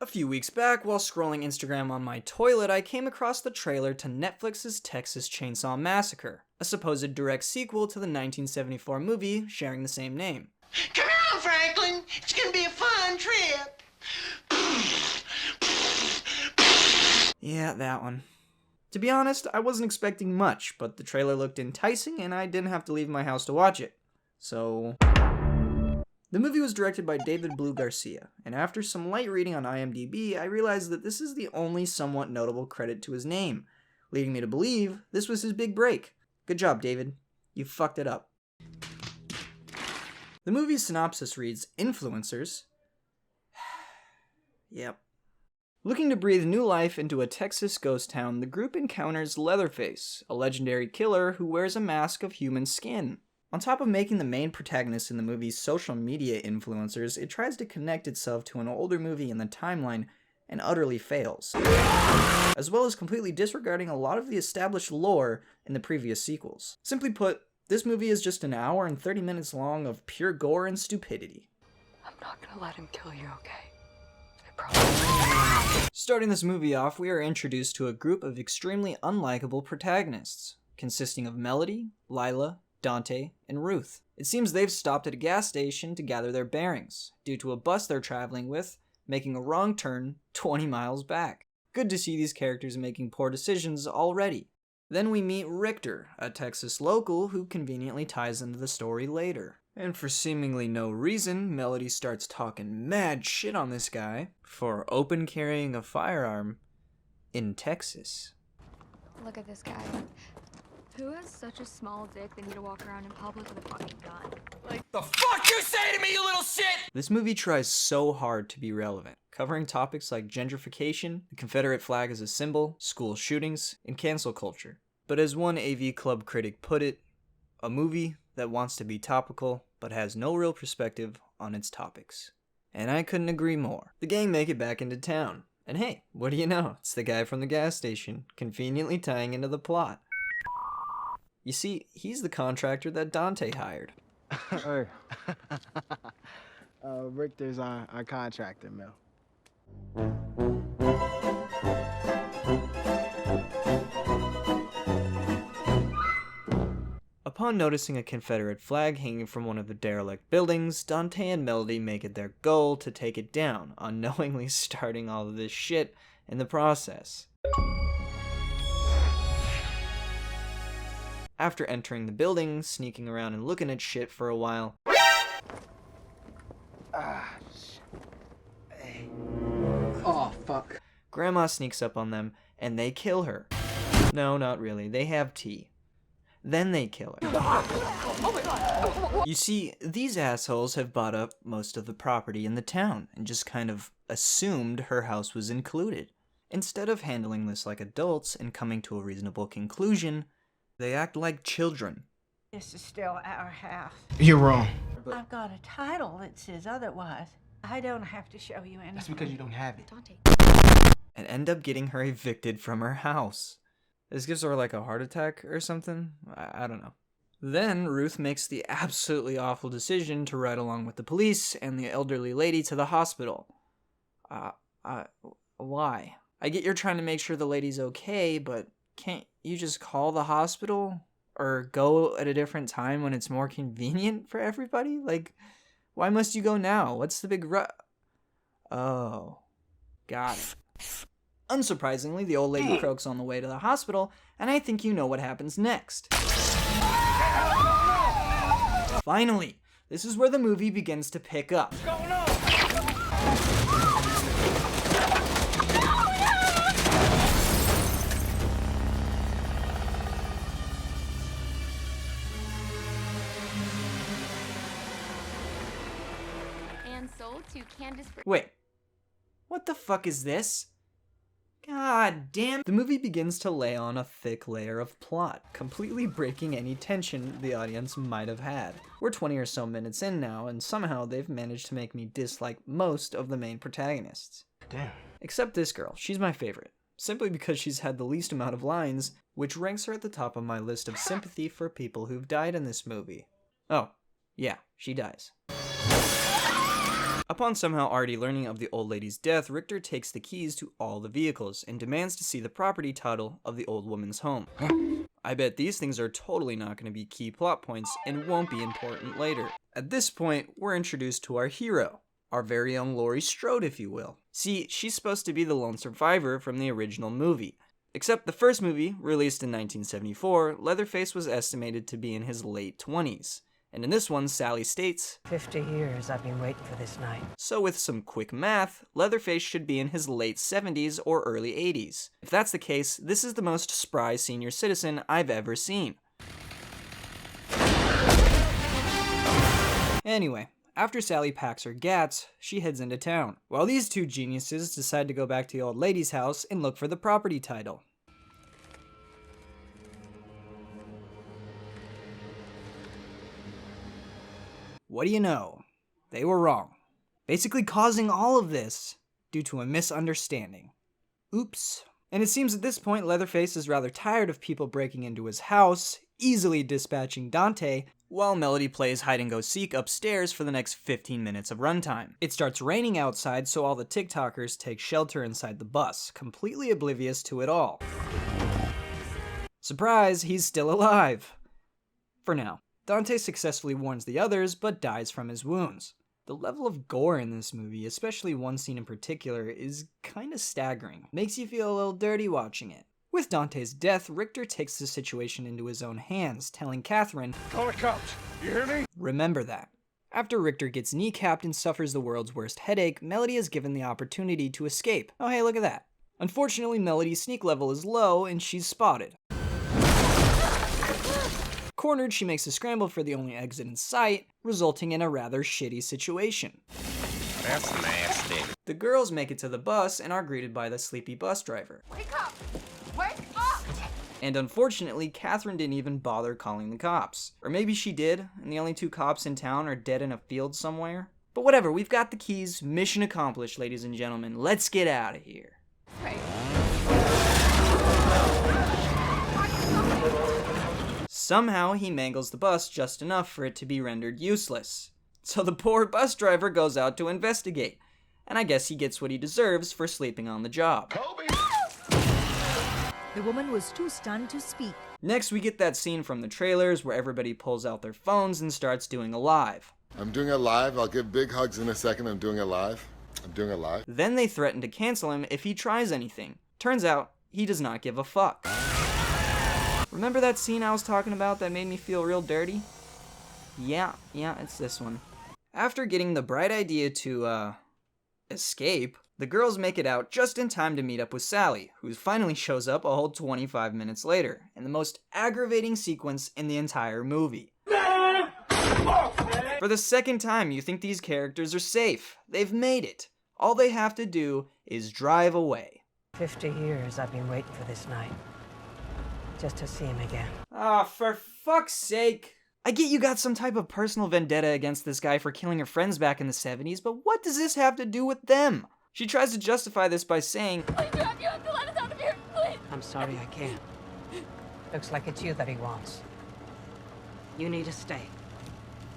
A few weeks back, while scrolling Instagram on my toilet, I came across the trailer to Netflix's Texas Chainsaw Massacre, a supposed direct sequel to the 1974 movie sharing the same name. Come on, Franklin! It's gonna be a fun trip! Yeah, that one. To be honest, I wasn't expecting much, but the trailer looked enticing and I didn't have to leave my house to watch it. So... The movie was directed by David Blue Garcia, and after some light reading on IMDb, I realized that this is the only somewhat notable credit to his name, leading me to believe this was his big break. Good job, David. You fucked it up. The movie's synopsis reads, Influencers. Yep. Looking to breathe new life into a Texas ghost town, the group encounters Leatherface, a legendary killer who wears a mask of human skin. On top of making the main protagonists in the movie's social media influencers, it tries to connect itself to an older movie in the timeline and utterly fails, as well as completely disregarding a lot of the established lore in the previous sequels. Simply put, this movie is just an hour and 30 minutes long of pure gore and stupidity. I'm not gonna let him kill you, okay? I promise. Starting this movie off, we are introduced to a group of extremely unlikable protagonists, consisting of Melody, Lila, Dante, and Ruth. It seems they've stopped at a gas station to gather their bearings, due to a bus they're traveling with making a wrong turn 20 miles back. Good to see these characters making poor decisions already. Then we meet Richter, a Texas local who conveniently ties into the story later. And for seemingly no reason, Melody starts talking mad shit on this guy for open carrying a firearm in Texas. Look at this guy. Who has such a small dick they need to walk around in public with a fucking gun? Like, the fuck you say to me, you little shit! This movie tries so hard to be relevant, covering topics like gentrification, the Confederate flag as a symbol, school shootings, and cancel culture. But as one AV Club critic put it, a movie that wants to be topical but has no real perspective on its topics. And I couldn't agree more. The gang make it back into town. And hey, what do you know? It's the guy from the gas station, conveniently tying into the plot. You see, he's the contractor that Dante hired. Hey. Richter's our contractor, Mel. Upon noticing a Confederate flag hanging from one of the derelict buildings, Dante and Melody make it their goal to take it down, unknowingly starting all of this shit in the process. After entering the building, sneaking around and looking at shit for a while, Oh, fuck. Grandma sneaks up on them and they kill her. No, not really. They have tea. Then they kill her. You see, these assholes have bought up most of the property in the town and just kind of assumed her house was included. Instead of handling this like adults and coming to a reasonable conclusion, they act like children. This is still our house. You're wrong. I've got a title that says otherwise. I don't have to show you anything. That's because you don't have it. Dante. And end up getting her evicted from her house. This gives her like a heart attack or something? I don't know. Then Ruth makes the absolutely awful decision to ride along with the police and the elderly lady to the hospital. Why? I get you're trying to make sure the lady's okay, but can't you just call the hospital? Or go at a different time when it's more convenient for everybody? Like, why must you go now? What's the big Oh, got it. Unsurprisingly, the old lady croaks on the way to the hospital, and I think you know what happens next. Finally, this is where the movie begins to pick up. What's going on? And sold to Candace. Wait, what the fuck is this? God damn. The movie begins to lay on a thick layer of plot, completely breaking any tension the audience might have had. We're 20 or so minutes in now, and somehow they've managed to make me dislike most of the main protagonists. Damn. Except this girl. She's my favorite. simply because she's had the least amount of lines, which ranks her at the top of my list of sympathy for people who've died in this movie. Oh, yeah, she dies. Upon somehow already learning of the old lady's death, Richter takes the keys to all the vehicles and demands to see the property title of the old woman's home. I bet these things are totally not going to be key plot points and won't be important later. At this point, we're introduced to our hero, our very own Laurie Strode, if you will. See, she's supposed to be the lone survivor from the original movie. Except the first movie, released in 1974, Leatherface was estimated to be in his late 20s. And in this one, Sally states, 50 years I've been waiting for this night. So with some quick math, Leatherface should be in his late 70s or early 80s. If that's the case, this is the most spry senior citizen I've ever seen. Anyway, after Sally packs her gats, she heads into town, while these two geniuses decide to go back to the old lady's house and look for the property title. What do you know? They were wrong. Basically causing all of this due to a misunderstanding. Oops. And it seems at this point Leatherface is rather tired of people breaking into his house, easily dispatching Dante, while Melody plays hide-and-go-seek upstairs for the next 15 minutes of runtime. It starts raining outside, so all the TikTokers take shelter inside the bus, completely oblivious to it all. Surprise, he's still alive. For now. Dante successfully warns the others, but dies from his wounds. The level of gore in this movie, especially one scene in particular, is kinda staggering. Makes you feel a little dirty watching it. With Dante's death, Richter takes the situation into his own hands, telling Catherine, "Call the cops, you hear me?" Remember that. After Richter gets kneecapped and suffers the world's worst headache, Melody is given the opportunity to escape. Oh hey, look at that. Unfortunately, Melody's sneak level is low and she's spotted. Cornered, she makes a scramble for the only exit in sight, resulting in a rather shitty situation. That's nasty. The girls make it to the bus and are greeted by the sleepy bus driver. Wake up! Wake up! And unfortunately, Catherine didn't even bother calling the cops. Or maybe she did, and the only two cops in town are dead in a field somewhere. But whatever, we've got the keys. Mission accomplished, ladies and gentlemen. Let's get out of here. Right. Somehow, he mangles the bus just enough for it to be rendered useless. So the poor bus driver goes out to investigate. And I guess he gets what he deserves for sleeping on the job. Kobe! The woman was too stunned to speak. Next, we get that scene from the trailers where everybody pulls out their phones and starts doing a live. I'm doing it live. I'll give big hugs in a second. I'm doing it live. Then they threaten to cancel him if he tries anything. Turns out, he does not give a fuck. Remember that scene I was talking about that made me feel real dirty? Yeah, it's this one. After getting the bright idea to, escape, the girls make it out just in time to meet up with Sally, who finally shows up a whole 25 minutes later, in the most aggravating sequence in the entire movie. For the second time, you think these characters are safe. They've made it. All they have to do is drive away. 50 years I've been waiting for this night. Just to see him again. Ah, for fuck's sake. I get you got some type of personal vendetta against this guy for killing your friends back in the 70s, but what does this have to do with them? She tries to justify this by saying, Please, God, you have to let us out of here, please! I'm sorry I can't. Looks like it's you that he wants. You need to stay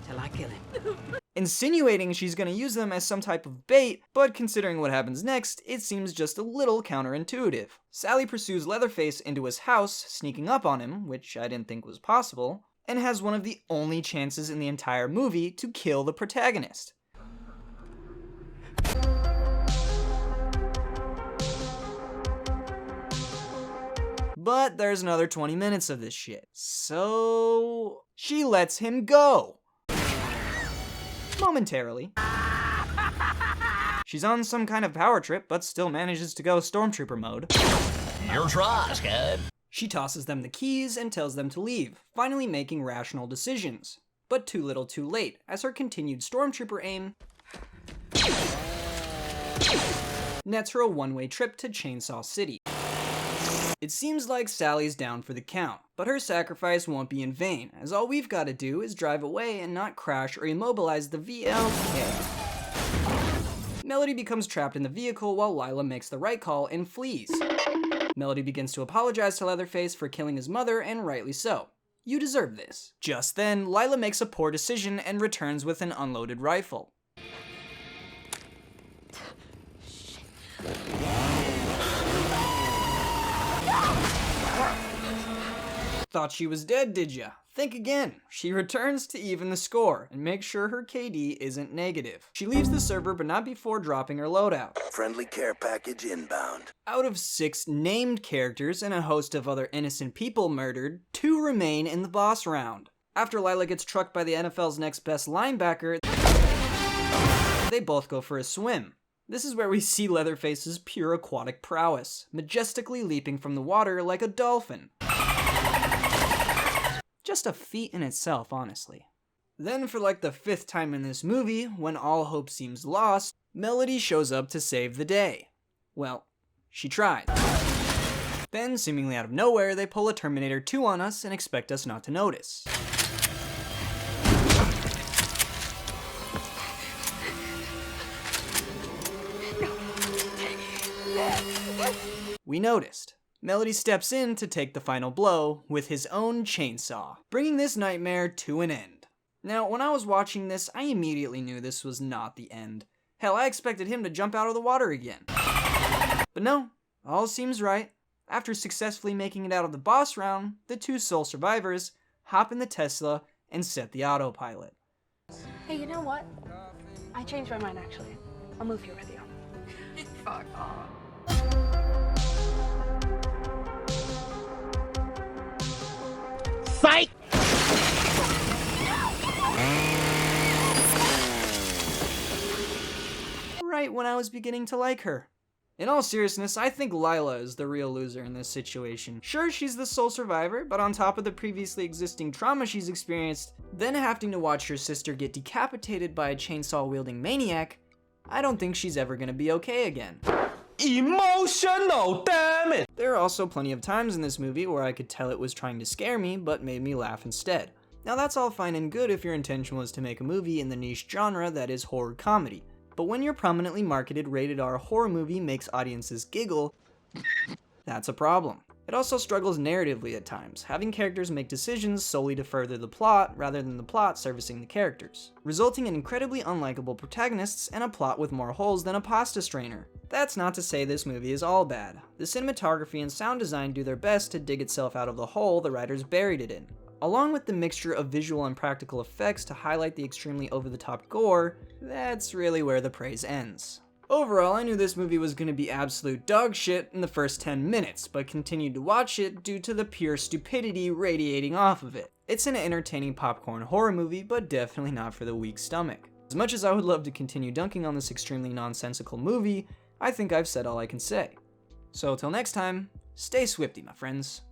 till I kill him. insinuating she's gonna use them as some type of bait, but considering what happens next, it seems just a little counterintuitive. Sally pursues Leatherface into his house, sneaking up on him, which I didn't think was possible, and has one of the only chances in the entire movie to kill the protagonist. But there's another 20 minutes of this shit. So she lets him go. Momentarily. She's on some kind of power trip, but still manages to go stormtrooper mode. Your try, Scud. She tosses them the keys and tells them to leave, finally making rational decisions. But too little too late, as her continued stormtrooper aim nets her a one-way trip to Chainsaw City. It seems like Sally's down for the count, but her sacrifice won't be in vain, as all we've got to do is drive away and not crash or immobilize the VLK. Melody becomes trapped in the vehicle while Lila makes the right call and flees. Melody begins to apologize to Leatherface for killing his mother, and rightly so. You deserve this. Just then, Lila makes a poor decision and returns with an unloaded rifle. Thought she was dead, did ya? Think again. She returns to even the score and make sure her KD isn't negative. She leaves the server, but not before dropping her loadout. Friendly care package inbound. Out of 6 named characters and a host of other innocent people murdered, 2 remain in the boss round. After Lila gets trucked by the NFL's next best linebacker, they both go for a swim. This is where we see Leatherface's pure aquatic prowess, majestically leaping from the water like a dolphin. Just a feat in itself, honestly. Then for like the 5th time in this movie, when all hope seems lost, Melody shows up to save the day. Well, she tried. Then, seemingly out of nowhere, they pull a Terminator 2 on us and expect us not to notice. We noticed. Melody steps in to take the final blow with his own chainsaw, bringing this nightmare to an end. Now, when I was watching this, I immediately knew this was not the end. Hell, I expected him to jump out of the water again. But no, all seems right. After successfully making it out of the boss round, the 2 sole survivors hop in the Tesla and set the autopilot. Hey, you know what? I changed my mind, actually. I'll move here with you. Fuck off. Fight! Right when I was beginning to like her. In all seriousness, I think Lila is the real loser in this situation. Sure, she's the sole survivor, but on top of the previously existing trauma she's experienced, then having to watch her sister get decapitated by a chainsaw-wielding maniac, I don't think she's ever gonna be okay again. Emotional, damn it! There are also plenty of times in this movie where I could tell it was trying to scare me, but made me laugh instead. Now that's all fine and good if your intention was to make a movie in the niche genre that is horror comedy. But when your prominently marketed rated R horror movie makes audiences giggle, that's a problem. It also struggles narratively at times, having characters make decisions solely to further the plot rather than the plot servicing the characters, resulting in incredibly unlikable protagonists and a plot with more holes than a pasta strainer. That's not to say this movie is all bad. The cinematography and sound design do their best to dig itself out of the hole the writers buried it in. Along with the mixture of visual and practical effects to highlight the extremely over-the-top gore, that's really where the praise ends. Overall, I knew this movie was going to be absolute dog shit in the first 10 minutes, but continued to watch it due to the pure stupidity radiating off of it. It's an entertaining popcorn horror movie, but definitely not for the weak stomach. As much as I would love to continue dunking on this extremely nonsensical movie, I think I've said all I can say. So till next time, stay swifty, my friends.